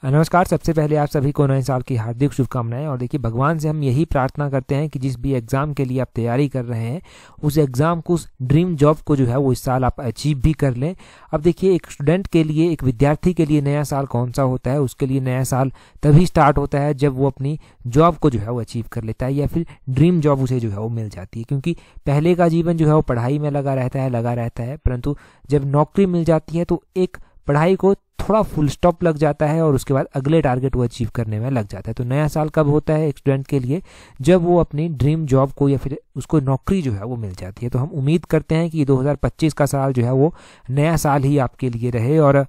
नमस्कार। सबसे पहले आप सभी को नए साल की हार्दिक शुभकामनाएं। और देखिए, भगवान से हम यही प्रार्थना करते हैं कि जिस भी एग्ज़ाम के लिए आप तैयारी कर रहे हैं उस एग्ज़ाम को, उस ड्रीम जॉब को जो है वो इस साल आप अचीव भी कर लें। अब देखिए, एक स्टूडेंट के लिए, एक विद्यार्थी के लिए नया साल कौन सा होता है? उसके लिए नया साल तभी स्टार्ट होता है जब वो अपनी जॉब को जो है वो अचीव कर लेता है या फिर ड्रीम जॉब उसे जो है वो मिल जाती है। क्योंकि पहले का जीवन जो है वो पढ़ाई में लगा रहता है, परंतु जब नौकरी मिल जाती है तो एक पढ़ाई को थोड़ा फुल स्टॉप लग जाता है और उसके बाद अगले टारगेट वो अचीव करने में लग जाता है। तो नया साल कब होता है एक स्टूडेंट के लिए? जब वो अपनी ड्रीम जॉब को या फिर उसको नौकरी जो है वो मिल जाती है। तो हम उम्मीद करते हैं कि 2025 का साल जो है वो नया साल ही आपके लिए रहे और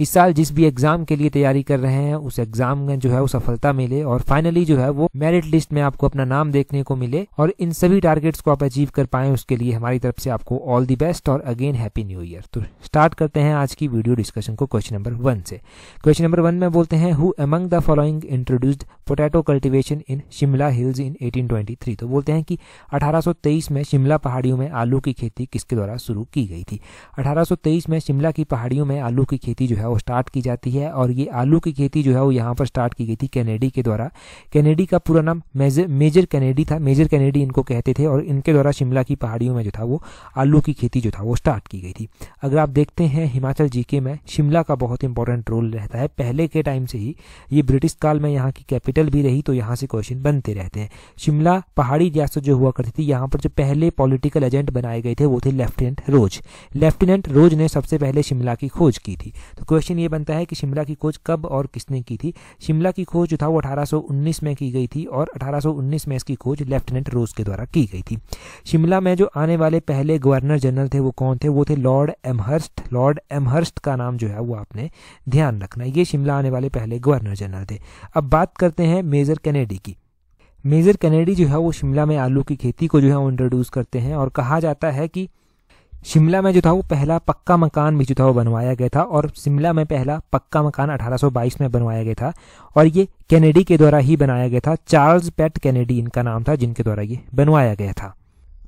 इस साल जिस भी एग्जाम के लिए तैयारी कर रहे हैं उस एग्जाम में जो है वो सफलता मिले और फाइनली जो है वो मेरिट लिस्ट में आपको अपना नाम देखने को मिले और इन सभी टारगेट्स को आप अचीव कर पाएं। उसके लिए हमारी तरफ से आपको ऑल द बेस्ट और अगेन हैप्पी न्यू ईयर। तो स्टार्ट करते हैं आज की वीडियो डिस्कशन को क्वेश्चन नंबर 1 से। क्वेश्चन नंबर 1 में बोलते हैं, who among the following introduced potato cultivation in Shimla hills in 1823। तो बोलते हैं कि 1823 में शिमला पहाड़ियों में आलू की खेती किसके द्वारा शुरू की गई थी? 1823 में शिमला की पहाड़ियों में आलू की खेती जो है वो स्टार्ट की जाती है और ये आलू की खेती जो है वो यहाँ पर स्टार्ट की गई थी कैनेडी के द्वारा। कैनेडी का पूरा नाम मेजर कैनेडी था। मेजर कैनेडी इनको कहते थे और इनके द्वारा शिमला की पहाड़ियों में जो था वो आलू की खेती जो था वो स्टार्ट की गई थी। अगर आप देखते हैं हिमाचल जीके में शिमला का बहुत इंपॉर्टेंट रोल रहता है। पहले के टाइम से ही ये ब्रिटिश काल में यहाँ की कैपिटल भी रही, तो यहाँ से क्वेश्चन बनते रहते हैं। शिमला पहाड़ी रियासत जो हुआ करती थी, यहाँ पर जो पहले पॉलिटिकल एजेंट बनाए गए थे वो थे लेफ्टिनेंट रोज। लेफ्टिनेंट रोज ने सबसे पहले शिमला की खोज की थी। तो क्वेश्चन ये बनता है कि शिमला की खोज कब और किसने की थी? शिमला की खोज जो था वो 1819 में की गई थी और 1819 में इसकी खोज लेफ्टिनेंट रोज के द्वारा की गई थी। शिमला में जो आने वाले पहले गवर्नर जनरल थे वो कौन थे? वो थे लॉर्ड एमहर्स्ट। लॉर्ड एमहर्स्ट का नाम जो है वो आपने ध्यान रखना है। ये शिमला आने वाले पहले गवर्नर जनरल थे। अब बात करते हैं मेजर कैनेडी की। मेजर कैनेडी जो है वो शिमला में आलू की खेती को जो है वो इंट्रोड्यूस करते हैं और कहा जाता है कि शिमला में जो था वो पहला पक्का मकान भी जो था वो बनवाया गया था और शिमला में पहला पक्का मकान 1822 में बनवाया गया था और ये कैनेडी के द्वारा ही बनाया गया था। चार्ल्स पैट कैनेडी इनका नाम था जिनके द्वारा ये बनवाया गया था।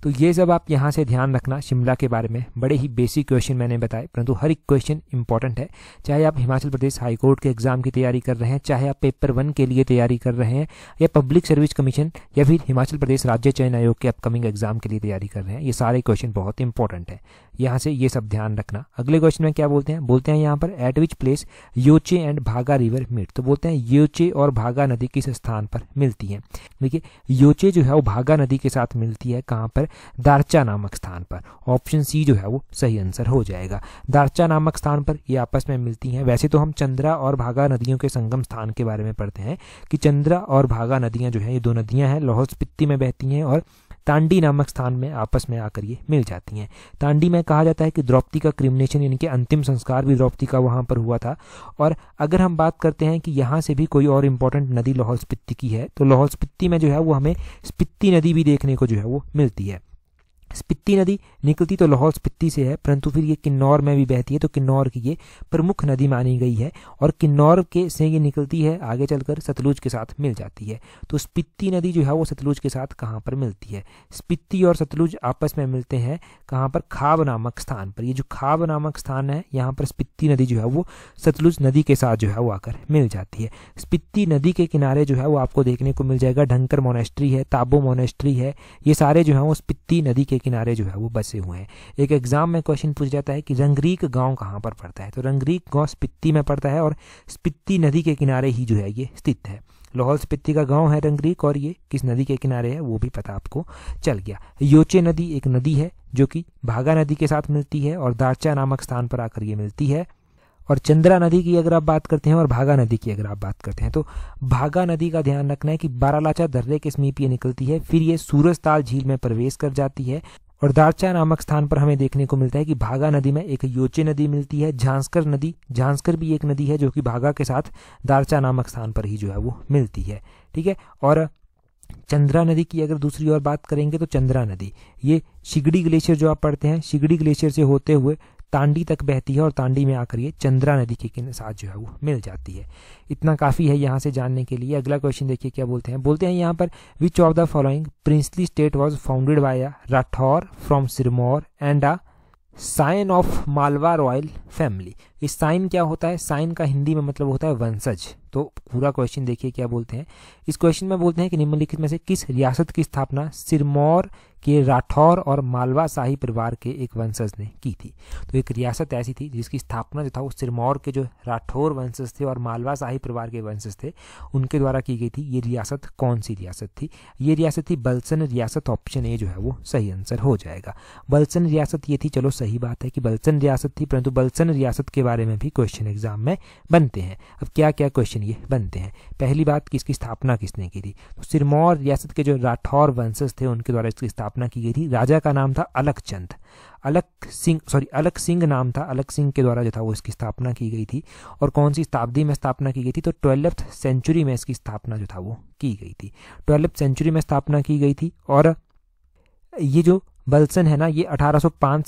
तो ये सब आप यहाँ से ध्यान रखना। शिमला के बारे में बड़े ही बेसिक क्वेश्चन मैंने बताए, परंतु हर एक क्वेश्चन इंपॉर्टेंट है। चाहे आप हिमाचल प्रदेश हाई कोर्ट के एग्जाम की तैयारी कर रहे हैं, चाहे आप पेपर 1 के लिए तैयारी कर रहे हैं या पब्लिक सर्विस कमीशन या फिर हिमाचल प्रदेश राज्य चयन आयोग के अपकमिंग एग्जाम के लिए तैयारी कर रहे हैं, ये सारे क्वेश्चन बहुत इंपॉर्टेंट है। यहाँ से ये सब ध्यान रखना। अगले क्वेश्चन में क्या बोलते हैं? बोलते हैं यहाँ पर eight which place Yoche and भागा रिवर मीट। तो बोलते हैं योचे और भागा नदी किस स्थान पर मिलती है? देखिए, योचे जो है वो भागा नदी के साथ मिलती है। कहाँ पर? दारचा नामक स्थान पर। ऑप्शन सी जो है वो सही आंसर हो जाएगा। दारचा नामक स्थान पर ये आपस में मिलती हैं। वैसे तो हम चंद्रा और भागा नदियों के संगम स्थान के बारे में पढ़ते हैं कि चंद्रा और भागा नदियां जो है ये 2 नदियां हैं, लाहौल स्पीति में बहती हैं और तांडी नामक स्थान में आपस में आकर ये मिल जाती हैं। तांडी में कहा जाता है कि द्रौपदी का क्रिमिनेशन यानी कि अंतिम संस्कार भी द्रौपदी का वहाँ पर हुआ था। और अगर हम बात करते हैं कि यहाँ से भी कोई और इम्पोर्टेंट नदी लाहौल स्पीति की है, तो लाहौल स्पीति में जो है वो हमें स्पीति नदी भी देखने को जो है वो मिलती है। स्पीति नदी निकलती तो लाहौल स्पीति से है, परंतु फिर ये किन्नौर में भी बहती है, तो किन्नौर की ये प्रमुख नदी मानी गई है और किन्नौर के से ये निकलती है, आगे चलकर सतलुज के साथ मिल जाती है। तो स्पीति नदी जो है वो सतलुज के साथ कहाँ पर मिलती है? स्पीति और सतलुज आपस में मिलते हैं कहाँ पर? खाब नामक स्थान पर। ये जो खाब नामक स्थान है, यहाँ पर स्पीति नदी जो है वो सतलुज नदी के साथ जो है वो आकर मिल जाती है। स्पीति नदी के किनारे जो है वो आपको देखने को मिल जाएगा ढंकर मोनेस्ट्री है, ताबो मोनेस्ट्री है, ये सारे जो है वो स्पीति नदी के किनारे जो है वो बसे हुए हैं। एक एग्जाम में क्वेश्चन पूछ जाता है कि रंगरीक गांव कहाँ पर पड़ता है? तो रंगरीक गांव स्पीति में पड़ता है और स्पीति नदी के किनारे ही जो है ये स्थित है। लाहौल स्पीति का गांव है रंगरीक और ये किस नदी के किनारे है वो भी पता आपको चल गया। योचे नदी एक नदी है जो कि भागा नदी के साथ मिलती है और दारचा नामक स्थान पर आकर ये मिलती है। और चंद्रा नदी की अगर आप बात करते हैं और भागा नदी की अगर आप बात करते हैं, तो भागा नदी का ध्यान रखना है कि बारालाचा दर्रे के समीप ये निकलती है, फिर ये सूरजताल झील में प्रवेश कर जाती है और दारचा नामक स्थान पर हमें देखने को मिलता है कि भागा नदी में एक योचे नदी मिलती है। झांसकर नदी, झांसकर भी एक नदी है जो कि भागा के साथ दारचा नामक स्थान पर ही जो है वो मिलती है। ठीक है। और चंद्रा नदी की अगर दूसरी ओर बात करेंगे तो चंद्रा नदी ये शिगड़ी ग्लेशियर जो आप पढ़ते हैं, शिगड़ी ग्लेशियर से होते हुए तांडी तक बहती है और तांडी में आकर ये चंद्रा नदी के साथ जो है वो मिल जाती है। इतना काफ़ी है यहाँ से जानने के लिए। अगला क्वेश्चन देखिए क्या बोलते हैं। बोलते हैं यहाँ पर which of the following princely state was founded by a Rathore from Sirmaur and a scion of Malwa royal family. इस साइन क्या होता है? साइन का हिंदी में मतलब होता है वंशज। तो पूरा क्वेश्चन देखिए क्या बोलते हैं। इस क्वेश्चन में बोलते हैं कि निम्नलिखित में से किस रियासत की स्थापना सिरमौर के राठौर और मालवा शाही परिवार के एक वंशज ने की थी। तो एक रियासत ऐसी थी जिसकी स्थापना जो था वो सिरमौर के जो राठौर वंशज थे और मालवा शाही परिवार के वंशज थे उनके द्वारा की गई थी। ये रियासत कौन सी रियासत थी? ये रियासत थी बल्सन रियासत। ऑप्शन ए जो है वो सही आंसर हो जाएगा। बल्सन रियासत ये थी। चलो सही बात है कि बल्सन रियासत थी, परंतु बल्सन रियासत के बारे में भी क्वेश्चन एग्जाम में बनते हैं। अब क्या क्या क्वेश्चन ये बनते हैं? पहली बात, किसकी स्थापना किसने की थी? तो सिरमौर रियासत के जो राठौर वंशज थे उनके द्वारा इसकी स्थापना की गई थी। राजा का नाम था अलकचंद, अलक सिंह नाम था। अलक सिंह के द्वारा जो था वो इसकी स्थापना की गई थी। और कौन सी शताब्दी में स्थापना की गई थी? तो 12th सेंचुरी में इसकी स्थापना जो था वो की गई थी। 12th सेंचुरी में स्थापना की गई थी। और ये जो बल्सन है ना, ये 1805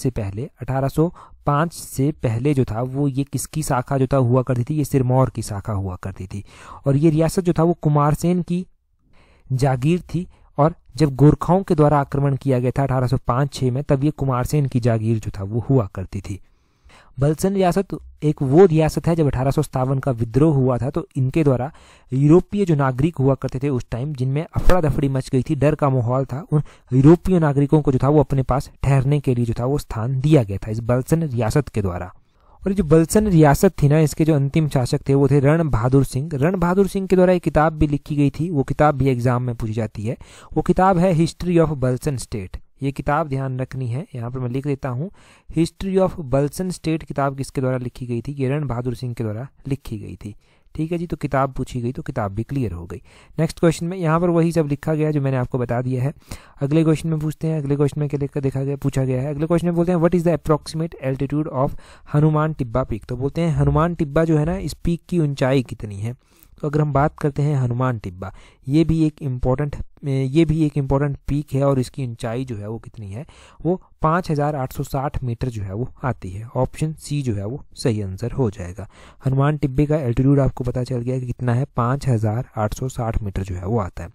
से पहले जो था वो ये किसकी शाखा जो था हुआ करती थी? ये सिरमौर की शाखा हुआ करती थी। और ये रियासत जो था वो कुमारसेन की जागीर थी। और जब गोरखाओं के द्वारा आक्रमण किया गया था 1805-6 में, तब ये कुमारसेन की जागीर जो था वो हुआ करती थी। बल्सन रियासत एक वो रियासत है जब 1857 का विद्रोह हुआ था तो इनके द्वारा यूरोपीय जो नागरिक हुआ करते थे उस टाइम, जिनमें अफड़ा दफड़ी मच गई थी, डर का माहौल था, उन यूरोपीय नागरिकों को जो था वो अपने पास ठहरने के लिए जो था वो स्थान दिया गया था इस बल्सन रियासत के द्वारा। और जो बल्सन रियासत थी ना, इसके जो अंतिम शासक थे वो थे रण बहादुर सिंह। रण बहादुर सिंह के द्वारा एक किताब भी लिखी गई थी। वो किताब भी एग्जाम में पूछी जाती है। वो किताब है हिस्ट्री ऑफ बल्सन स्टेट। ये किताब ध्यान रखनी है, यहाँ पर मैं लिख देता हूँ। हिस्ट्री ऑफ बल्सन स्टेट किताब किसके द्वारा लिखी गई थी? ये रण बहादुर सिंह के द्वारा लिखी गई थी। ठीक है जी, तो किताब पूछी गई तो किताब भी क्लियर हो गई। नेक्स्ट क्वेश्चन में यहाँ पर वही सब लिखा गया जो मैंने आपको बता दिया है। अगले क्वेश्चन में पूछते हैं। अगले क्वेश्चन में क्या लिखकर देखा गया, पूछा गया है। अगले क्वेश्चन में बोलते हैं what is the approximate altitude of Hanuman Tibba peak. तो बोलते हैं हनुमान टिब्बा जो है ना, इस पीक की ऊंचाई कितनी है? तो अगर हम बात करते हैं हनुमान टिब्बा, ये भी एक इम्पोर्टेंट पीक है और इसकी ऊंचाई जो है वो कितनी है? वो 5860 मीटर जो है वो आती है। ऑप्शन सी जो है वो सही आंसर हो जाएगा। हनुमान टिब्बे का एल्टीट्यूड आपको पता चल गया कि कितना है, 5860 मीटर जो है वो आता है।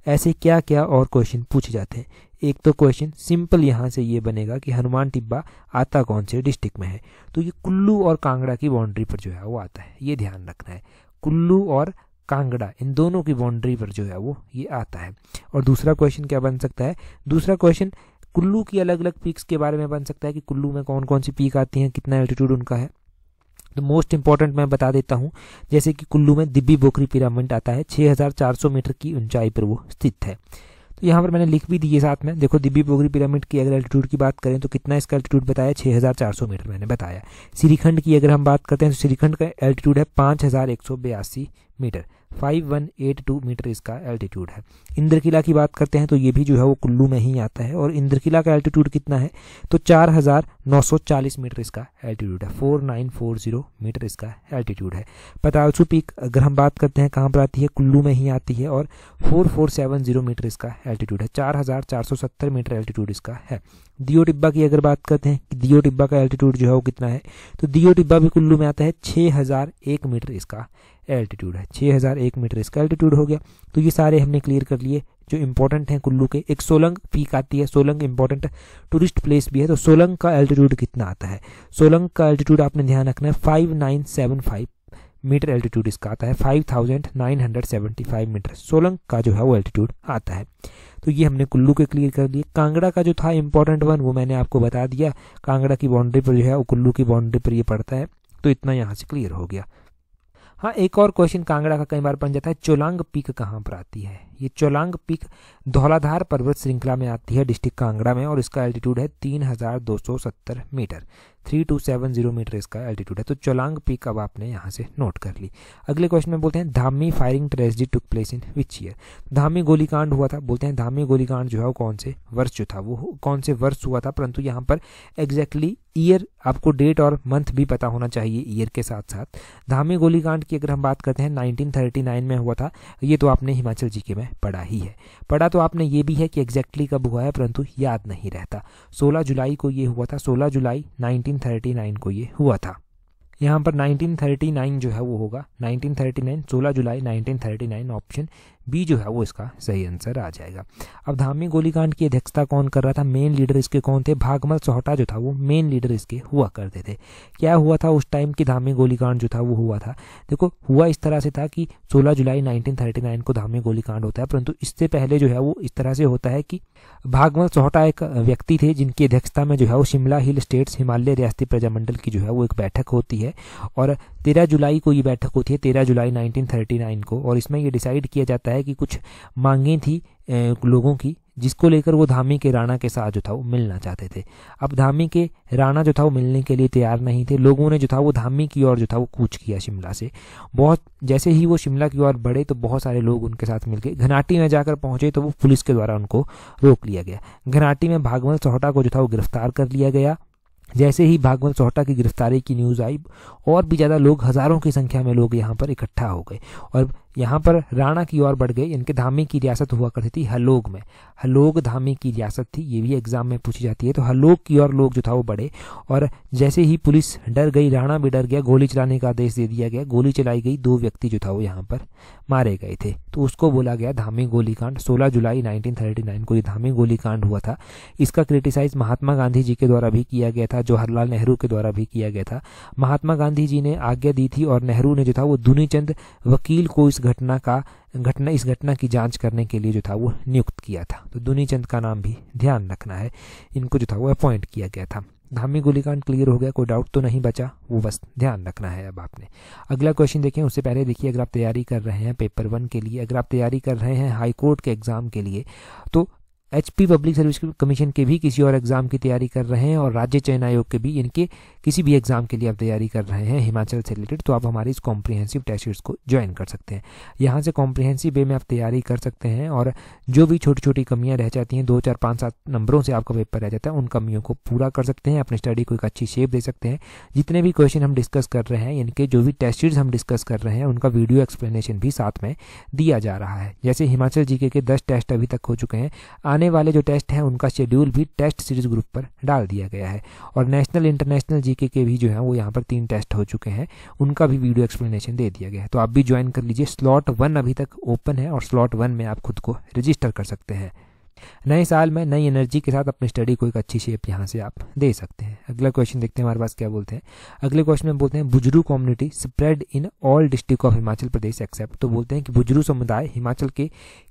ऐसे क्या क्या और क्वेश्चन पूछे जाते हैं? एक तो क्वेश्चन सिंपल यहाँ से ये बनेगा कि हनुमान टिब्बा आता कौन से डिस्ट्रिक्ट में है? तो ये कुल्लू और कांगड़ा की बाउंड्री पर जो है वो आता है। ये ध्यान रखना है, कुल्लू और कांगड़ा इन दोनों की बाउंड्री पर जो है वो ये आता है। और दूसरा क्वेश्चन क्या बन सकता है? दूसरा क्वेश्चन कुल्लू की अलग अलग पीक्स के बारे में बन सकता है कि कुल्लू में कौन कौन सी पीक आती हैं, कितना एल्टीट्यूड उनका है। तो मोस्ट इंपॉर्टेंट मैं बता देता हूं, जैसे कि कुल्लू में दिब्बी बोकरी पिरामिड आता है, 6400 मीटर की ऊंचाई पर वो स्थित है। तो यहाँ पर मैंने लिख भी दिए साथ में। देखो दिब्बी बोकरी पिरामिड की अगर एल्टीट्यूड की बात करें तो कितना इसका एल्टीट्यूड बताया? 6400 मीटर मैंने बताया। श्रीखंड की अगर हम बात करते हैं तो श्रीखंड का एल्टीट्यूड है 5182 मीटर, 5182 मीटर इसका एल्टीट्यूड है। इंद्रकिला की बात करते हैं तो ये भी जो है वो कुल्लू में ही आता है और इंद्रकिला का एल्टीट्यूड कितना है? तो 4940 मीटर इसका एल्टीट्यूड है। 4940 मीटर इसका एल्टीट्यूड है। पतालसू पीक अगर हम बात करते हैं कहाँ पर आती है? कुल्लू में ही आती है और 4470 मीटर इसका एल्टीट्यूड है। 4470 मीटर एल्टीट्यूड इसका है। दियो टिब्बा की अगर बात करते हैं कि दियो टिब्बा का एल्टीट्यूड जो है वो कितना है? तो दियो टिब्बा भी कुल्लू में आता है, 6001 मीटर इसका एल्टीट्यूड है। 6001 मीटर इसका एल्टीट्यूड हो गया। तो ये सारे हमने क्लियर कर लिए जो इंपॉर्टेंट हैं कुल्लू के। एक सोलंग पीक आती है, सोलंग इंपॉर्टेंट टूरिस्ट प्लेस भी है। तो सोलंग का एल्टीट्यूड कितना आता है? सोलंग का एल्टीट्यूड आपने ध्यान रखना है 5975 मीटर एल्टीट्यूड इसका आता है। 5975 मीटर सोलंग का जो है वो एल्टीट्यूड आता है। तो ये हमने कुल्लू के क्लियर कर लिए। कांगड़ा का जो था इंपॉर्टेंट वन वो मैंने आपको बता दिया। कांगड़ा की बाउंड्री पर जो है वो कुल्लू की बाउंड्री पर ये पड़ता है। तो इतना यहाँ से क्लियर हो गया। हाँ, एक और क्वेश्चन कांगड़ा का कई बार बन जाता है, चोलांग पीक कहाँ पर आती है? ये चोलांग पीक धौलाधार पर्वत श्रृंखला में आती है डिस्ट्रिक्ट कांगड़ा में और इसका एल्टीट्यूड है 3270 मीटर, 3270 मीटर इसका एल्टीट्यूड है। तो चोलांग पीक अब आपने यहाँ से नोट कर ली। अगले क्वेश्चन में बोलते हैं Dhami firing tragedy took place in which year. Dhami गोलीकांड हुआ था। बोलते हैं धामी गोलीकांड जो है वो कौन से वर्ष जो था वो कौन से वर्ष हुआ था, परंतु यहाँ पर एग्जैक्टली ईयर आपको डेट और मंथ भी पता होना चाहिए ईयर के साथ साथ। धामी गोलीकांड की अगर हम बात करते हैं 1939 में हुआ था। ये तो आपने हिमाचल जीके में पढ़ा ही है। पढ़ा तो आपने ये भी है कि एग्जैक्टली कब हुआ है, परंतु याद नहीं रहता। 16 जुलाई को ये हुआ था। 16 जुलाई 1939 को ये हुआ था। यहाँ पर 1939 जो है वो होगा 1939, 16 जुलाई 1939 ऑप्शन बी जो है वो इसका सही आंसर आ जाएगा। अब धामी गोलीकांड की अध्यक्षता कौन कर रहा था? मेन लीडर इसके कौन थे? भागमल सोहटा जो था वो मेन लीडर इसके हुआ करते थे। क्या हुआ था उस टाइम की धामी गोलीकांड जो था वो हुआ था? देखो हुआ इस तरह से था कि 16 जुलाई 1939 को धामी गोलीकांड होता है, परंतु इससे पहले जो है वो इस तरह से होता है कि भागमल सोहटा एक व्यक्ति थे जिनकी अध्यक्षता में जो है वो शिमला हिल स्टेट्स हिमालय रियासती प्रजामंडल की जो है वो एक बैठक होती है और 13 जुलाई को ये बैठक होती है, 13 जुलाई 1939 को। और इसमें ये डिसाइड किया जाता है कि कुछ मांगें थी लोगों की, जिसको लेकर वो धामी के राणा के साथ जो था वो मिलना चाहते थे। अब धामी के राणा जो था वो मिलने के लिए तैयार नहीं थे। लोगों ने जो था वो धामी की ओर जो था वो कूच किया शिमला से। बहुत जैसे ही वो शिमला की ओर बढ़े तो बहुत सारे लोग उनके साथ मिल गए। घनाटी में जाकर पहुंचे तो वो पुलिस के द्वारा उनको रोक लिया गया। घनाटी में भागमल सोहटा को जो था वो गिरफ्तार कर लिया गया। जैसे ही भागमल सोहटा की गिरफ्तारी की न्यूज़ आई, और भी ज़्यादा लोग, हज़ारों की संख्या में लोग यहाँ पर इकट्ठा हो गए और यहाँ पर राणा की ओर बढ़ गए। इनके धामी की रियासत हुआ करती थी हलोग में। हलोग धामी की रियासत थी, ये भी एग्जाम में पूछी जाती है। तो हलोग की ओर लोग जो था वो बढ़े और जैसे ही पुलिस डर गई, राणा भी डर गया, गोली चलाने का आदेश दे दिया गया। गोली चलाई गई, 2 व्यक्ति जो था वो यहाँ पर मारे गए थे। तो उसको बोला गया धामी गोलीकांड। 16 जुलाई 1939 को ये धामी गोलीकांड हुआ था। इसका क्रिटिसाइज महात्मा गांधी जी के द्वारा भी किया गया था, जवाहरलाल नेहरू के द्वारा भी किया गया था। महात्मा गांधी जी ने आज्ञा दी थी और नेहरू ने जो था वो दुनीचंद वकील को इस घटना की जांच करने के लिए जो था वो नियुक्त किया था। तो दुनीचंद का नाम भी ध्यान रखना है, इनको जो था वो अपॉइंट किया गया था। धामी गोलीकांड क्लियर हो गया, कोई डाउट तो नहीं बचा, वो बस ध्यान रखना है। अब आपने अगला क्वेश्चन देखें, उससे पहले देखिए अगर आप तैयारी कर रहे हैं पेपर 1 के लिए, अगर आप तैयारी कर रहे हैं हाई कोर्ट के एग्जाम के लिए, तो HP पब्लिक सर्विस कमीशन के भी किसी और एग्जाम की तैयारी कर रहे हैं और राज्य चयन आयोग के भी, इनके किसी भी एग्जाम के लिए आप तैयारी कर रहे हैं हिमाचल से रिलेटेड, तो आप हमारी इस कॉम्प्रिहेंसिव टेस्ट सीरीज को ज्वाइन कर सकते हैं। यहाँ से कॉम्प्रिहेंसिव वे में आप तैयारी कर सकते हैं और जो भी छोटी छोटी कमियाँ रह जाती हैं, 2, 4, 5, 7 नंबरों से आपका पेपर रह जाता है, उन कमियों को पूरा कर सकते हैं, अपनी स्टडी को एक अच्छी शेप दे सकते हैं। जितने भी क्वेश्चन हम डिस्कस कर रहे हैं, इनके जो भी टेस्ट सीरीज हम डिस्कस कर रहे हैं, उनका वीडियो एक्सप्लेनेशन भी साथ में दिया जा रहा है। जैसे हिमाचल जीके के 10 टेस्ट अभी तक हो चुके हैं, आने वाले जो टेस्ट हैं उनका शेड्यूल भी टेस्ट सीरीज ग्रुप पर डाल दिया गया है और नेशनल इंटरनेशनल जीके के भी जो है वो यहाँ पर 3 टेस्ट हो चुके हैं, उनका भी वीडियो एक्सप्लेनेशन दे दिया गया है। तो आप भी ज्वाइन कर लीजिए। स्लॉट 1 अभी तक ओपन है और स्लॉट 1 में आप खुद को रजिस्टर कर सकते हैं। नए साल में नई एनर्जी के साथ अपनी स्टडी को एक अच्छी शेप यहाँ से आप दे सकते हैं। अगला क्वेश्चन देखते हैं हमारे पास क्या बोलते हैं। अगले क्वेश्चन में बोलते हैं Bujru community spread in all district of Himachal Pradesh except. तो बोलते हैं कि बुजरू समुदाय हिमाचल के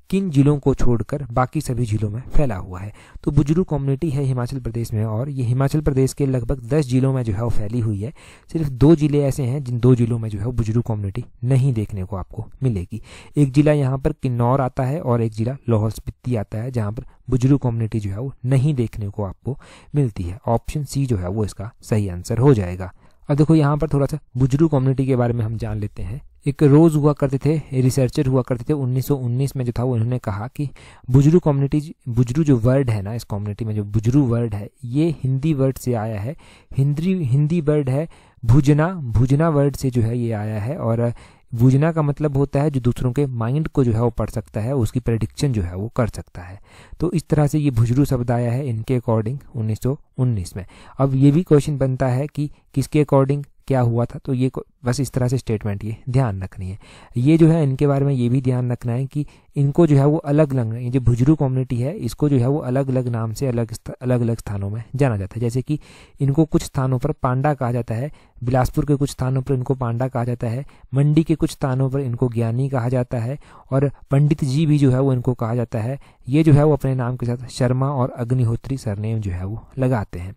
किन जिलों को छोड़कर बाकी सभी जिलों में फैला हुआ है। तो बुजरू कम्युनिटी है हिमाचल प्रदेश में और ये हिमाचल प्रदेश के लगभग 10 जिलों में जो है वो फैली हुई है। सिर्फ 2 जिले ऐसे हैं जिन 2 जिलों में जो है वो बुजरू कम्युनिटी नहीं देखने को आपको मिलेगी। एक जिला यहाँ पर किन्नौर आता है और एक जिला लाहौल स्पीति आता है, जहाँ पर बुजरू कम्युनिटी जो है वो नहीं देखने को आपको मिलती है। ऑप्शन सी जो है वो इसका सही आंसर हो जाएगा। अब देखो यहाँ पर थोड़ा सा बुजरू कम्युनिटी के बारे में हम जान लेते हैं। एक रोज हुआ करते थे, रिसर्चर हुआ करते थे 1919 में जो था वो उन्होंने कहा कि बुजरू कम्युनिटी, बुजरू जो वर्ड है ना, इस कम्युनिटी में जो बुजरू वर्ड है ये हिंदी वर्ड से आया है। हिंदी वर्ड है भुजना, भुजना वर्ड से जो है ये आया है और भुजना का मतलब होता है जो दूसरों के माइंड को जो है वो पढ़ सकता है, उसकी प्रेडिक्शन जो है वो कर सकता है। तो इस तरह से ये बुजरू शब्द आया है इनके अकॉर्डिंग 1919 में। अब ये भी क्वेश्चन बनता है कि किसके अकॉर्डिंग क्या हुआ था, तो ये बस इस तरह से स्टेटमेंट ये ध्यान रखनी है। ये जो है इनके बारे में ये भी ध्यान रखना है कि इनको जो है वो अलग अलग, ये जो बुजरू कम्युनिटी है इसको जो है वो अलग अलग नाम से अलग अलग स्थानों में जाना जाता है। जैसे कि इनको कुछ स्थानों पर पांडा कहा जाता है, बिलासपुर के कुछ स्थानों पर इनको पांडा कहा जाता है, मंडी के कुछ स्थानों पर इनको ज्ञानी कहा जाता है और पंडित जी भी जो है वो इनको कहा जाता है। ये जो है वो अपने नाम के साथ शर्मा और अग्निहोत्री सरनेम जो है वो लगाते हैं।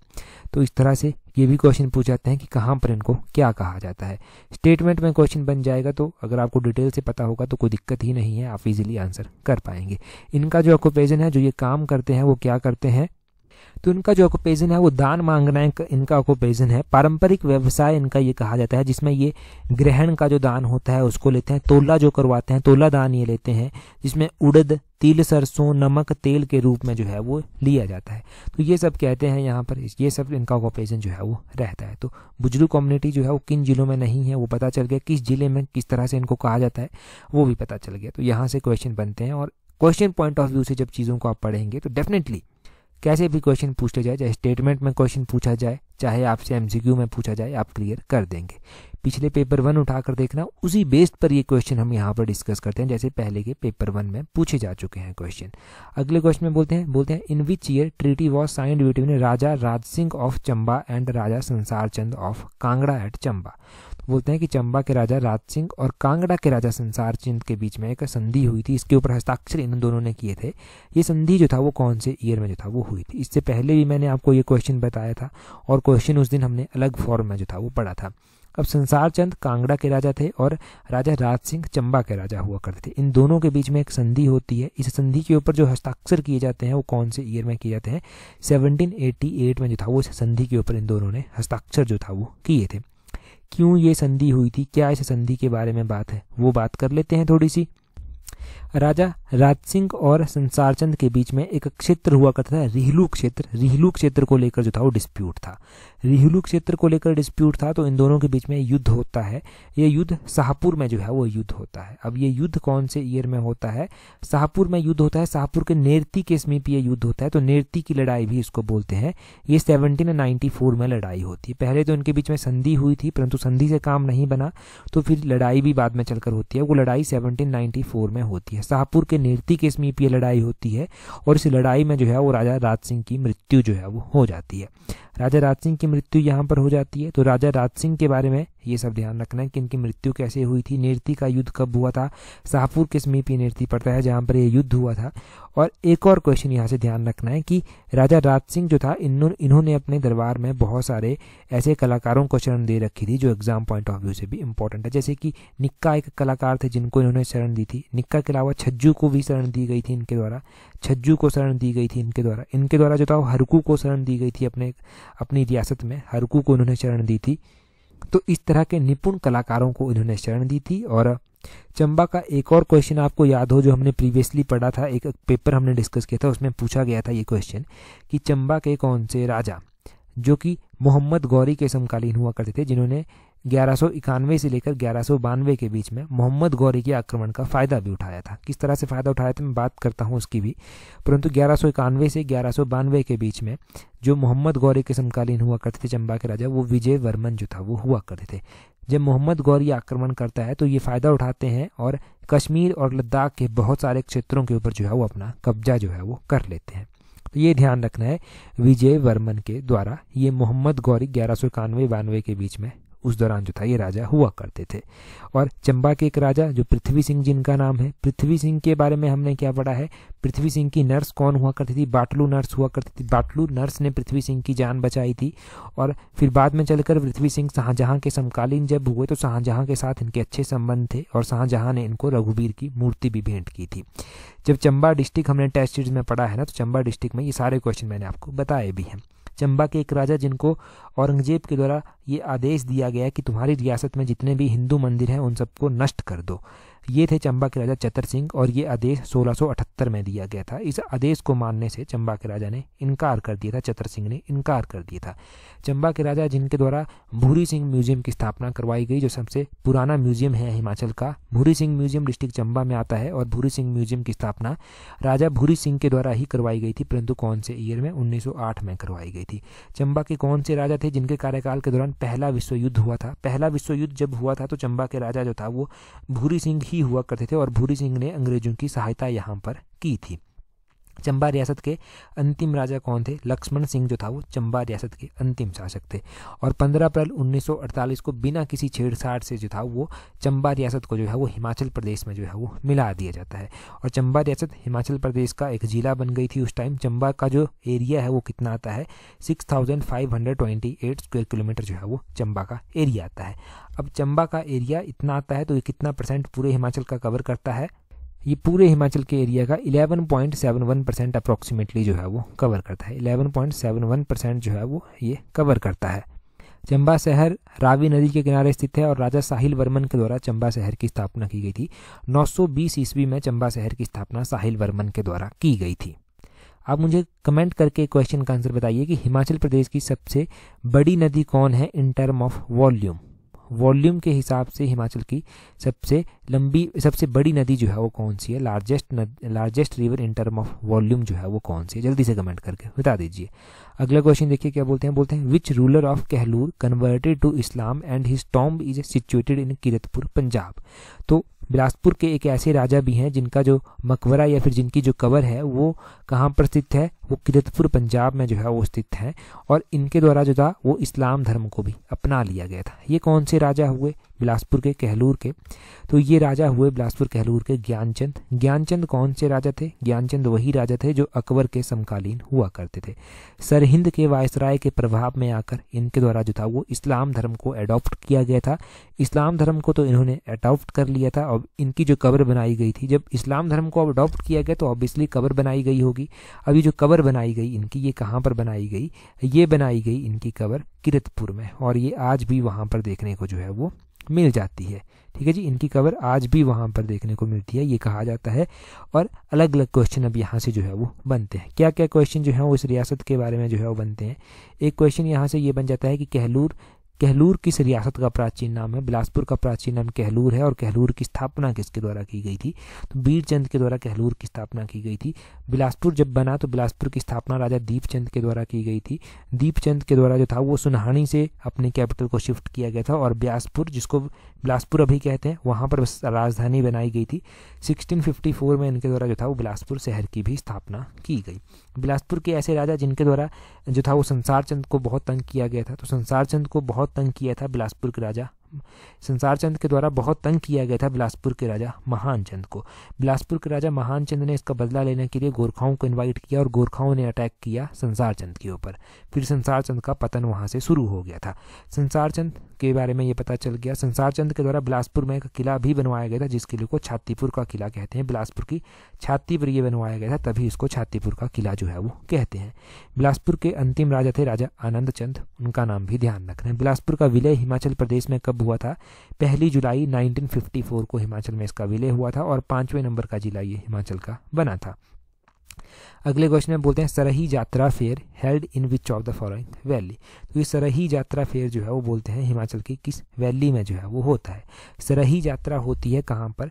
तो इस तरह से ये भी क्वेश्चन पूछ जाते हैं कि कहाँ पर इनको क्या कहा जाता है। स्टेटमेंट में क्वेश्चन बन जाएगा, तो अगर आपको डिटेल से पता होगा तो कोई दिक्कत ही नहीं है, आप इजीली आंसर कर पाएंगे। इनका जो ऑक्यूपेशन है, जो ये काम करते हैं वो क्या करते हैं, तो इनका जो ऑक्यूपेशन है वो दान मांगना इनका ऑक्यूपेशन है। पारंपरिक व्यवसाय इनका ये कहा जाता है, जिसमें ये ग्रहण का जो दान होता है उसको लेते हैं। तोला जो करवाते हैं, तोला दान ये लेते हैं, जिसमें उड़द, तिल, सरसों, नमक, तेल के रूप में जो है वो लिया जाता है। तो ये सब कहते हैं यहाँ पर, ये सब इनका ऑक्यूपेशन जो है वो रहता है। तो बुजरू कम्युनिटी जो है वो किन जिलों में नहीं है वो पता चल गया, किस जिले में किस तरह से इनको कहा जाता है वो भी पता चल गया। तो यहाँ से क्वेश्चन बनते हैं और क्वेश्चन पॉइंट ऑफ व्यू से जब चीज़ों को आप पढ़ेंगे तो डेफिनेटली कैसे भी क्वेश्चन पूछ ले जाए, चाहे स्टेटमेंट में क्वेश्चन पूछा जाए, चाहे आपसे MCQ में पूछा जाए, आप क्लियर कर देंगे। पिछले पेपर 1 उठाकर देखना, उसी बेस्ड पर ये क्वेश्चन हम यहाँ पर डिस्कस करते हैं, जैसे पहले के पेपर 1 में पूछे जा चुके हैं क्वेश्चन। अगले क्वेश्चन में बोलते हैं in which year treaty was signed between Raja Raj Singh of Chamba and Raja Sansar Chand of Kangra at Chamba. बोलते हैं कि चंबा के राजा राज सिंह और कांगड़ा के राजा संसार चंद के बीच में एक संधि हुई थी, इसके ऊपर हस्ताक्षर इन दोनों ने किए थे। ये संधि जो था वो कौन से ईयर में जो था वो हुई थी। इससे पहले भी मैंने आपको ये क्वेश्चन बताया था और क्वेश्चन उस दिन हमने अलग फॉर्म में जो था वो पढ़ा था। अब संसार चंद कांगड़ा के राजा थे और राजा राज सिंह चंबा के राजा हुआ करते थे। इन दोनों के बीच में एक संधि होती है। इस संधि के ऊपर जो हस्ताक्षर किए जाते हैं वो कौन से ईयर में किए जाते हैं, 1788 में जो था वो इस संधि के ऊपर इन दोनों ने हस्ताक्षर जो था वो किए थे। क्यों ये संधि हुई थी, क्या इस संधि के बारे में बात है, वो बात कर लेते हैं थोड़ी सी। राजा राज सिंह और संसार चंद के बीच में एक क्षेत्र हुआ करता था, रिहलू क्षेत्र। रिहलू क्षेत्र को लेकर जो था वो डिस्प्यूट था। रिहलू क्षेत्र को लेकर डिस्प्यूट था तो इन दोनों के बीच में युद्ध होता है। ये युद्ध शाहपुर में जो है वो युद्ध होता है। अब ये युद्ध कौन से ईयर में होता है, शाहपुर में युद्ध होता है। शाहपुर के नेरती के समीप ये युद्ध होता है, तो नेरती की लड़ाई भी इसको बोलते हैं। ये 1794 में लड़ाई होती है। पहले तो इनके बीच में संधि हुई थी, परंतु संधि से काम नहीं बना तो फिर लड़ाई भी बाद में चलकर होती है। वो लड़ाई 1794 में होती है। शाहपुर के नेरती के समीप ये लड़ाई होती है और इस लड़ाई में जो है वो राजा राज सिंह की मृत्यु जो है वो हो जाती है। राजा राज सिंह की मृत्यु यहाँ पर हो जाती है। तो राजा राज सिंह के बारे में ये सब ध्यान रखना है कि इनकी मृत्यु कैसे हुई थी, नेरती का युद्ध कब हुआ था, शाहपुर के समीप ये नेरती पड़ता है जहाँ पर ये युद्ध हुआ था। और एक और क्वेश्चन यहाँ से ध्यान रखना है कि राजा राज सिंह जो था इन्होंने अपने दरबार में बहुत सारे ऐसे कलाकारों को शरण दे रखी थी जो एग्जाम पॉइंट ऑफ व्यू से भी इंपॉर्टेंट है। जैसे कि निक्का एक कलाकार थे जिनको इन्होंने शरण दी थी। निक्का के अलावा छज्जू को भी शरण दी गई थी इनके द्वारा। छज्जू को शरण दी गई थी इनके द्वारा जो था वो हरकू को शरण दी गई थी। अपनी रियासत में हरकू को इन्होंने शरण दी थी। तो इस तरह के निपुण कलाकारों को इन्होंने शरण दी थी। और चंबा का एक और क्वेश्चन आपको याद हो जो हमने प्रीवियसली पढ़ा था, एक पेपर हमने डिस्कस किया था, उसमें पूछा गया था ये क्वेश्चन कि चंबा के कौन से राजा जो कि मोहम्मद गौरी के समकालीन हुआ करते थे, जिन्होंने 1191 से लेकर 1192 के बीच में मोहम्मद गौरी के आक्रमण का फ़ायदा भी उठाया था। किस तरह से फ़ायदा उठाया था मैं बात करता हूँ उसकी भी, परंतु 1191 से 1192 के बीच में जो मोहम्मद गौरी के समकालीन हुआ करते थे चंबा के राजा, वो विजय वर्मन जो था वो हुआ करते थे। जब मोहम्मद गौरी आक्रमण करता है तो ये फ़ायदा उठाते हैं और कश्मीर और लद्दाख के बहुत सारे क्षेत्रों के ऊपर जो है वो अपना कब्जा जो है वो कर लेते हैं। तो ये ध्यान रखना है, विजय वर्मन के द्वारा ये मोहम्मद गौरी 1191-92 के बीच में उस दौरान जो था ये राजा हुआ करते थे। और चंबा के एक राजा जो पृथ्वी सिंह जिनका नाम है, पृथ्वी सिंह के बारे में हमने क्या पढ़ा है, पृथ्वी सिंह की नर्स कौन हुआ करती थी, बाटलू नर्स हुआ करती थी। बाटलू नर्स ने पृथ्वी सिंह की जान बचाई थी। और फिर बाद में चलकर पृथ्वी सिंह शाहजहां के समकालीन जब हुए तो शाहजहां के साथ इनके अच्छे संबंध थे और शाहजहां ने इनको रघुवीर की मूर्ति भी भेंट की थी। जब चंबा डिस्ट्रिक्ट हमने टेस्ट सीरीज में पढ़ा है ना, तो चंबा डिस्ट्रिक्ट में ये सारे क्वेश्चन मैंने आपको बताए भी हैं। चंबा के एक राजा जिनको औरंगजेब के द्वारा ये आदेश दिया गया कि तुम्हारी रियासत में जितने भी हिंदू मंदिर हैं उन सबको नष्ट कर दो, ये थे चंबा के राजा चतर सिंह। और ये आदेश 1678 में दिया गया था। इस आदेश को मानने से चंबा के राजा ने इनकार कर दिया था, चतर सिंह ने इनकार कर दिया था। चंबा के राजा जिनके द्वारा भूरी सिंह म्यूजियम की स्थापना करवाई गई, जो सबसे पुराना म्यूजियम है हिमाचल का, भूरी सिंह म्यूजियम डिस्ट्रिक्ट चंबा में आता है। और भूरी सिंह म्यूजियम की स्थापना राजा भूरी सिंह के द्वारा ही करवाई गई थी, परंतु कौन से ईयर में, 1908 में करवाई गई थी। चंबा के कौन से राजा थे जिनके कार्यकाल के दौरान पहला विश्व युद्ध हुआ था। पहला विश्व युद्ध जब हुआ था तो चंबा के राजा जो था वो भूरी सिंह ही हुआ करते थे और भूरी सिंह ने अंग्रेजों की सहायता यहाँ पर की थी। चंबा रियासत के अंतिम राजा कौन थे, लक्ष्मण सिंह जो था वो चंबा रियासत के अंतिम शासक थे। और 15 अप्रैल 1948 को बिना किसी छेड़छाड़ से जो था वो चंबा रियासत को जो है वो हिमाचल प्रदेश में जो है वो मिला दिया जाता है। और चंबा रियासत हिमाचल प्रदेश का एक जिला बन गई थी उस टाइम। चंबा का जो एरिया है वो कितना आता है, 6528 स्क्वायर किलोमीटर जो है वो चंबा का एरिया आता है। अब चंबा का एरिया इतना आता है तो ये कितना परसेंट पूरे हिमाचल का कवर करता है, ये पूरे हिमाचल के एरिया का 11.71% अप्रॉक्सीमेटली जो है वो कवर करता है। 11.71% जो है वो ये कवर करता है। चंबा शहर रावी नदी के किनारे स्थित है और राजा साहिल वर्मन के द्वारा चंबा शहर की स्थापना की गई थी। 920 ईस्वी में चंबा शहर की स्थापना साहिल वर्मन के द्वारा की गई थी। आप मुझे कमेंट करके क्वेश्चन का आंसर बताइए कि हिमाचल प्रदेश की सबसे बड़ी नदी कौन है in term of volume. Volume के हिसाब से हिमाचल की सबसे बड़ी नदी जो है वो कौन सी है, largest river in term of volume जो है वो कौन सी है, जल्दी से कमेंट करके बता दीजिए। अगला क्वेश्चन देखिए क्या बोलते हैं which ruler of Kahlur converted to Islam and his tomb is situated in Kiratpur Punjab. तो बिलासपुर के एक ऐसे राजा भी हैं जिनका जो मकबरा या फिर जिनकी जो कब्र है वो कहाँ पर स्थित है, वो कीरतपुर पंजाब में जो है वो स्थित है, और इनके द्वारा जो था वो इस्लाम धर्म को भी अपना लिया गया था। ये कौन से राजा हुए बिलासपुर के कहलूर के, तो ये राजा हुए बिलासपुर कहलूर के ज्ञानचंद। ज्ञानचंद कौन से राजा थे, ज्ञानचंद वही राजा थे जो अकबर के समकालीन हुआ करते थे। सरहिंद के वायसराय के प्रभाव में आकर इनके द्वारा जो था वो इस्लाम धर्म को अडॉप्ट किया गया था। इस्लाम धर्म को तो इन्होंने अडॉप्ट कर लिया था, और इनकी जो कब्र बनाई गई थी, जब इस्लाम धर्म को अडॉप्ट किया गया तो ऑब्वियसली कब्र बनाई गई होगी। अभी जो कब्र बनाई गई इनकी, ये कहाँ पर बनाई गई, ये बनाई गई इनकी कब्र कीरतपुर में, और ये आज भी वहाँ पर देखने को जो है वो मिल जाती है। ठीक है जी, इनकी कब्र आज भी वहाँ पर देखने को मिलती है, ये कहा जाता है। और अलग अलग क्वेश्चन अब यहाँ से जो है वो बनते हैं। क्या क्या क्वेश्चन जो है वो इस रियासत के बारे में जो है वो बनते हैं। एक क्वेश्चन यहाँ से ये बन जाता है कि कहलूर किस रियासत का प्राचीन नाम है। बिलासपुर का प्राचीन नाम कहलूर है, और कहलूर की स्थापना किसके द्वारा की गई थी, तो बीरचंद के द्वारा कहलूर की स्थापना की गई थी। बिलासपुर जब बना तो बिलासपुर की स्थापना राजा दीपचंद के द्वारा की गई थी। दीपचंद के द्वारा जो था वो सुनहानी से अपनी कैपिटल को शिफ्ट किया गया था, और ब्यासपुर, जिसको बिलासपुर अभी कहते हैं, वहाँ पर राजधानी बनाई गई थी। 1654 में इनके द्वारा जो था वो बिलासपुर शहर की भी स्थापना की गई। बिलासपुर के ऐसे राजा जिनके द्वारा जो था वो संसार चंद को बहुत तंग किया गया था, तो संसार चंद को बहुत तंग किया था बिलासपुर के राजा, संसार चंद के द्वारा बहुत तंग किया गया था बिलासपुर के राजा महान चंद को। बिलासपुर के राजा महान चंद ने इसका बदला लेने के लिए गोरखाओं को इनवाइट किया, और गोरखाओं ने अटैक किया संसार चंद के ऊपर। फिर संसार चंद का पतन वहां से शुरू हो गया था। संसार चंद के बारे में ये पता चल गया। संसार चंद के द्वारा बिलासपुर में एक किला भी बनवाया गया था, जिस किले को छातीपुर का किला कहते हैं। बिलासपुर की छाती पर यह बनवाया गया था, तभी इसको छातीपुर का किला जो है वो कहते हैं। बिलासपुर के अंतिम राजा थे राजा आनंद चंद, उनका नाम भी ध्यान रखना है। बिलासपुर का विलय हिमाचल प्रदेश में कब हुआ था, 1 जुलाई 1954 को हिमाचल में इसका विलय हुआ था, और 5वें नंबर का जिला ये हिमाचल का बना था। अगले क्वेश्चन में बोलते हैं सरही यात्रा fair held in which of the following valley. तो ये सरही यात्रा फेयर जो है वो बोलते हैं हिमाचल की किस वैली में जो है वो होता है। सरही यात्रा होती है कहाँ पर,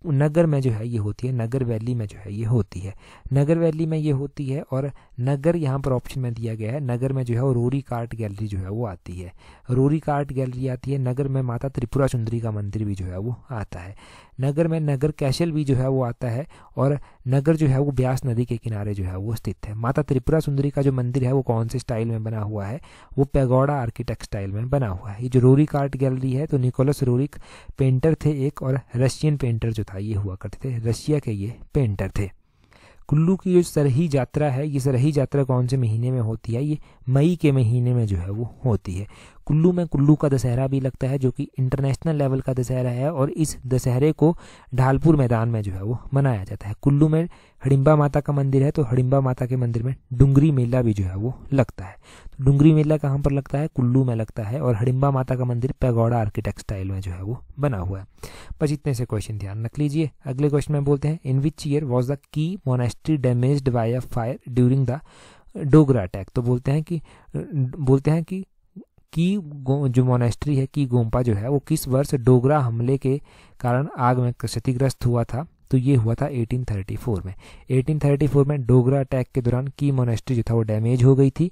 नगर में जो है ये होती है, नगर वैली में जो है ये होती है, नगर वैली में ये होती है। और नगर यहाँ पर ऑप्शन में दिया गया है, नगर में जो है वो रोरी कार्ट गैलरी जो है वो आती है, रोरी कार्ट गैलरी आती है। नगर में माता त्रिपुरा सुंदरी का मंदिर भी जो है वो आता है। नगर में नगर कैसल भी जो है वो आता है, और नगर जो है वो ब्यास नदी के किनारे जो है वो स्थित है। माता त्रिपुरा सुंदरी का जो मंदिर है वो कौन से स्टाइल में बना हुआ है, वो पैगोडा आर्किटेक्ट स्टाइल में बना हुआ है। ये जो रोरी कार्ट गैलरी है, तो निकोलस रोरिक पेंटर थे एक, और रशियन पेंटर जो था ये हुआ करते थे, रशिया के ये पेंटर थे। कुल्लू की जो सरही यात्रा है, ये सरही यात्रा कौन से महीने में होती है, ये मई के महीने में जो है वो होती है। कुल्लू में कुल्लू का दशहरा भी लगता है, जो कि इंटरनेशनल लेवल का दशहरा है, और इस दशहरे को ढालपुर मैदान में जो है वो मनाया जाता है। कुल्लू में हडिम्बा माता का मंदिर है, तो हडिम्बा माता के मंदिर में डुंगरी मेला भी जो है वो लगता है। तो डुंगरी मेला कहाँ पर लगता है, कुल्लू में लगता है, और हडिम्बा माता का मंदिर पैगोडा आर्किटेक्ट स्टाइल में जो है वो बना हुआ है। बस इतने से क्वेश्चन ध्यान रख लीजिए। अगले क्वेश्चन में बोलते हैं in which year was the key monastery damaged by a fire during the Dogra attack. तो बोलते हैं कि जो मोनेस्ट्री है की गोम्पा जो है वो किस वर्ष डोगरा हमले के कारण आग में क्षतिग्रस्त हुआ था, तो ये हुआ था 1834 में। 1834 में डोगरा अटैक के दौरान की मोनेस्ट्री जो था वो डैमेज हो गई थी।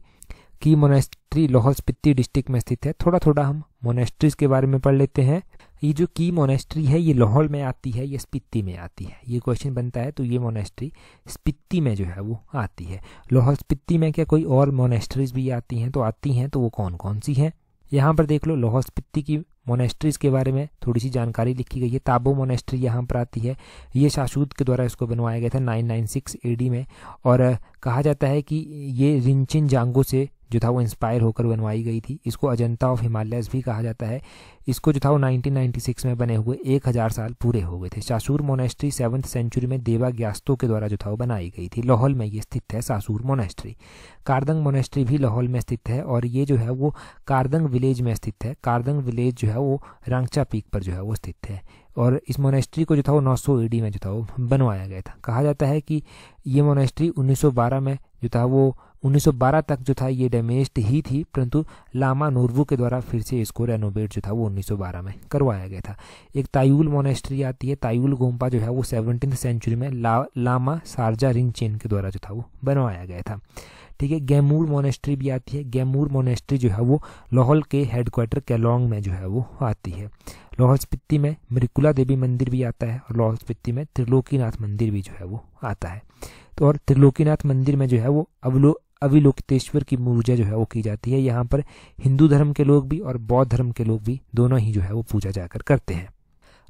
की मोनेस्ट्री लाहौल स्पीति डिस्ट्रिक्ट में स्थित है। थोड़ा थोड़ा हम मोनेस्ट्रीज के बारे में पढ़ लेते हैं। ये जो की मोनेस्ट्री है ये लाहौल में आती है, ये स्पीति में आती है। ये क्वेश्चन बनता है, तो ये मोनेस्ट्री स्पीति में जो है वो आती है। लाहौल स्पीति में क्या कोई और मोनेस्ट्रीज भी आती हैं, तो आती हैं, तो वो कौन कौन सी हैं यहाँ पर देख लो। लाहौल स्पीति की मोनेस्ट्रीज के बारे में थोड़ी सी जानकारी लिखी गई है। ताबो मोनेस्ट्री यहाँ पर आती है, ये शाशूद के द्वारा इसको बनवाया गया था 996 AD में, और कहा जाता है कि ये रिंचिन जांगो से जो था वो इंस्पायर होकर बनवाई गई थी। इसको अजंता ऑफ हिमालयस भी कहा जाता है। इसको जो था वो 1996 में बने हुए 1000 साल पूरे हो गए थे। सासूर मोनेस्ट्री 7th सेंचुरी में देवा ग्यास्तो के द्वारा जो था वो बनाई गई थी। लाहौल में ये स्थित है सासूर मोनेस्ट्री। कारदंग मोनेस्ट्री भी लाहौल में स्थित है, और ये जो है वो कारदंग विलेज में स्थित है। कारदंग विलेज जो है वो रांगचा पीक पर जो है वो स्थित है, और इस मोनेस्ट्री को जो था वो 900 AD में जो था वो बनवाया गया था। कहा जाता है कि ये मोनेस्ट्री 1912 में जो था वो 1912 तक जो था ये डैमेज्ड ही थी, परंतु लामा नूरवू के द्वारा फिर से इसको रेनोवेट जो था वो 1912 में करवाया गया था। एक तायुल मोनेस्ट्री आती है, तायुल गोम्पा जो है वो 17th सेंचुरी में लामा सारजा रिनचेन के द्वारा जो था वो बनवाया गया था। ठीक है, गैमूर मोनेस्ट्री भी आती है। गैमूर मोनेस्ट्री जो है वो लाहौल के हेडक्वार्टर केलोंग में जो है वो आती है। लाहौल स्पीति में मृकुला देवी मंदिर भी आता है और लाहौल स्पीति में त्रिलोकीनाथ मंदिर भी जो है वो आता है। तो और त्रिलोकीनाथ मंदिर में जो है वो अविलोकितेश्वर की पूजा जो है वो की जाती है। यहाँ पर हिंदू धर्म के लोग भी और बौद्ध धर्म के लोग भी दोनों ही जो है वो पूजा जाकर करते हैं।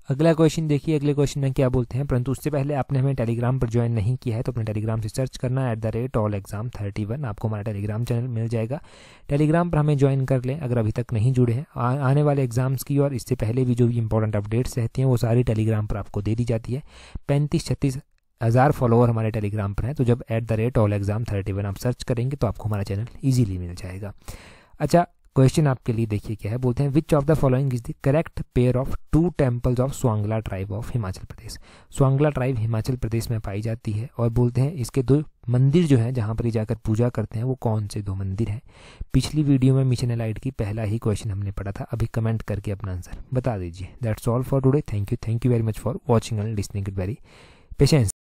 अगला क्वेश्चन देखिए, अगले क्वेश्चन में क्या बोलते हैं, परंतु उससे पहले आपने हमें टेलीग्राम पर ज्वाइन नहीं किया है तो अपने टेलीग्राम से सर्च करना @allexam31, आपको हमारा टेलीग्राम चैनल मिल जाएगा। टेलीग्राम पर हमें ज्वाइन कर लें अगर अभी तक नहीं जुड़े हैं। आने वाले एग्जाम्स की और इससे पहले भी जो भी इंपॉर्टेंट अपडेट्स रहती हैं वो सारी टेलीग्राम पर आपको दे दी जाती है। 35-36 हज़ार फॉलोअर हमारे टेलीग्राम पर हैं, तो जब @allexam31 आप सर्च करेंगे तो आपको हमारा चैनल ईजिली मिल जाएगा। अच्छा, क्वेश्चन आपके लिए देखिए क्या है, बोलते हैं which of the following is the correct pair of 2 temples of Swangla tribe of Himachal Pradesh. Swangla tribe Himachal Pradesh में पाई जाती है और बोलते हैं इसके 2 मंदिर जो हैं जहाँ पर ये जाकर पूजा करते हैं वो कौन से 2 मंदिर हैं। पिछली वीडियो में मिशन एलाइट की पहला ही क्वेश्चन हमने पढ़ा था, अभी कमेंट करके अपना आंसर बता दीजिए। That's all for today. Thank you very much for watching and listening it very patience.